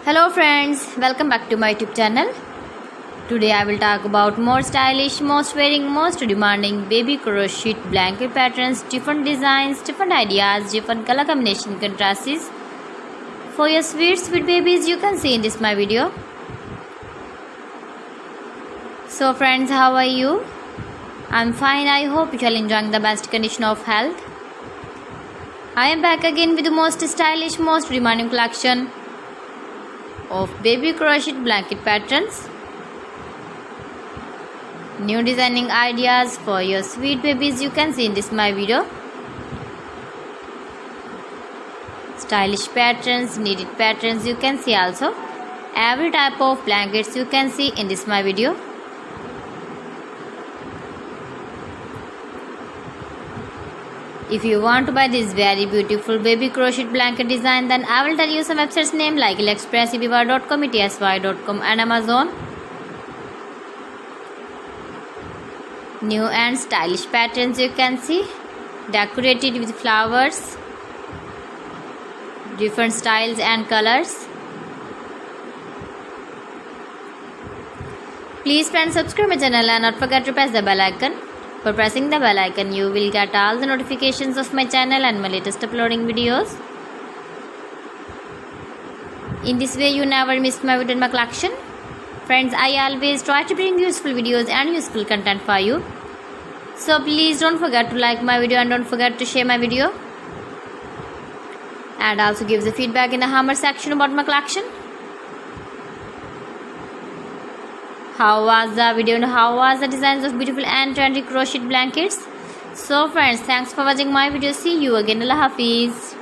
Hello friends, welcome back to my YouTube channel. Today I will talk about more stylish, most wearing, most demanding baby crochet blanket patterns, different designs, different ideas, different color combination contrasts for your sweet babies you can see in this my video. So friends, how are you? I'm fine. I hope you are enjoying the best condition of health. I am back again with the most stylish, most demanding collection of baby crochet blanket patterns. New designing ideas for your sweet babies you can see in this my video. Stylish patterns, needed patterns you can see also. Every type of blankets you can see in this my video. If you want to buy this very beautiful baby crochet blanket design, then I will tell you some websites name like AliExpress, eBay.com, ETSY.com and Amazon. New and stylish patterns you can see, decorated with flowers, different styles and colors. Please friends, subscribe my channel and not forget to press the bell icon. For pressing the bell icon, you will get all the notifications of my channel and my latest uploading videos. In this way, you never miss my video in my collection. Friends, I always try to bring useful videos and useful content for you. So please don't forget to like my video and don't forget to share my video. And also give the feedback in the comment section about my collection. How was the video and how was the designs of beautiful and trendy crochet blankets? So friends, thanks for watching my video. See you again. Allah Hafiz.